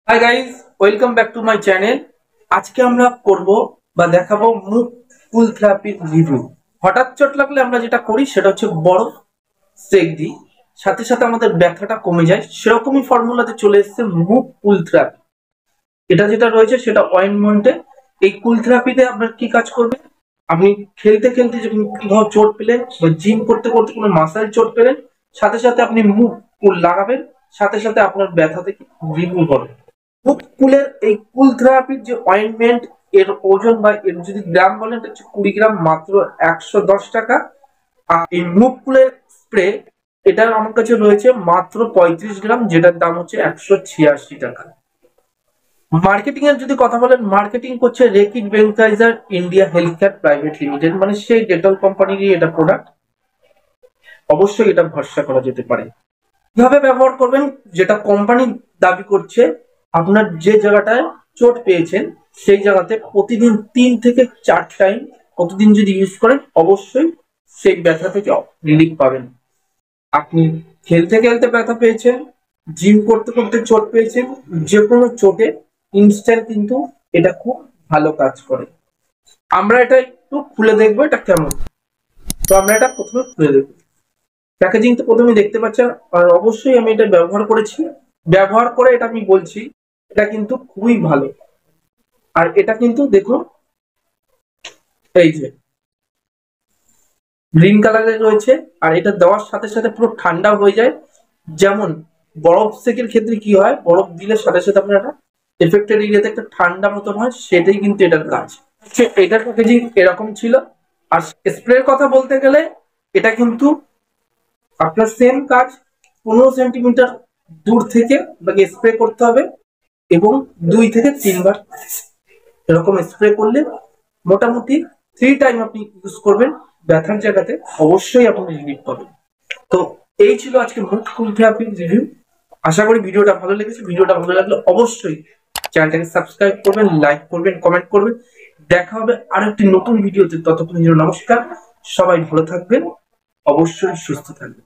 Hi guys, welcome back to my channel. আজকে আমরা করব বা দেখাবো মুভ কুল থেরাপির রিভিউ। হঠাৎ চোট লাগলে আমরা যেটা করি সেটা হচ্ছে বরফ সেক দিই, সাথে সাথে আমাদের ব্যথাটা কমে যায়। সেরকমই ফর্মুলাতে চলে এসেছে মুভ কুল থেরাপি। এটা যেটা রয়েছে সেটা অয়েনমেন্টে। এই কুল থেরাপিতে আপনার কি কাজ করবে, আপনি খেলতে খেলতে যখন কোথাও চোট পেলেন বা জিম করতে করতে কোনো মাসাল চোট পেলেন, সাথে সাথে আপনি মুভ কুল লাগাবেন, সাথে সাথে আপনার ব্যথা থেকে রিমুভ হবে। মুভ কুলের এই কুল থেরাপির যে অয়েন্টমেন্ট, এর ওজন বা এর যদি গ্রাম বলেন এটা হচ্ছে 20 গ্রাম, মাত্র 110 টাকা। আর এই মুভ কুলের স্প্রে, এটার আমার কাছে রয়েছে মাত্র 35 গ্রাম, যেটার দাম হচ্ছে 186 টাকা। মার্কেটিং এর যদি কথা বলেন, মার্কেটিং করছে Reckitt Benckiser India health care private limited, মানে সেই ডেটল কোম্পানিরই এটা প্রোডাক্ট। অবশ্যই এটা ভরসা করা যেতে পারে। কিভাবে ব্যবহার করবেন, যেটা কোম্পানি দাবি করছে, আপনার যে জায়গাটায় চোট পেয়েছেন সেই জায়গাতে প্রতিদিন 3 থেকে 4 টাইম প্রতিদিন যদি ইউজ করেন, অবশ্যই সেই ব্যথা থেকে রিলিফ পাবেন। আপনি খেলতে খেলতে ব্যথা পেয়েছেন, জিম করতে করতে চোট পেয়েছেন, যে কোনো চোটে ইনস্ট্যান্ট কিন্তু এটা খুব ভালো কাজ করে। আমরা এটা একটু খুলে দেখবো এটা কেমন। তো আমরা এটা প্রথমে খুলে দেখবো। প্যাকেজিং তো প্রথমে দেখতে পাচ্ছেন, আর অবশ্যই আমি এটা ব্যবহার করেছি। ব্যবহার করে এটা আমি বলছি, এটা কিন্তু খুবই ভালো। আর এটা কিন্তু দেখুন, এই যে গ্রিন কালারের রয়েছে, আর এটা দেওয়ার সাথে সাথে পুরো ঠান্ডা হয়ে যায়। যেমন বরফ সেকের ক্ষেত্রে কি হয়, বরফ দিলে সাথে সাথে আপনার একটা এফেক্টেড এরিয়াতে একটা ঠান্ডা মতন হয়, সেটাই কিন্তু এটার কাজ। এটার প্যাকেজিং এরকম ছিল। আর স্প্রের কথা বলতে গেলে, এটা কিন্তু আপনার সেম কাজ। 15 সেন্টিমিটার দূর থেকে আপনাকে স্প্রে করতে হবে, এবং 2 থেকে 3 বার এরকম স্প্রে করলে মোটামুটি 3 টাইম আপনি ইউজ করবেন, ব্যথার জায়গাতে অবশ্যই আপনি রিলিফ পাবেন। তো এই ছিল আজকে মুভ কুল থেরাপির রিভিউ। আশা করি ভিডিওটা ভালো লেগেছে। ভিডিওটা ভালো লাগলে অবশ্যই চ্যানেলটাকে সাবস্ক্রাইব করবেন, লাইক করবেন, কমেন্ট করবেন। দেখা হবে আরো একটি নতুন ভিডিওতে। ততক্ষণ নমস্কার, সবাই ভালো থাকবেন, অবশ্যই সুস্থ থাকবেন।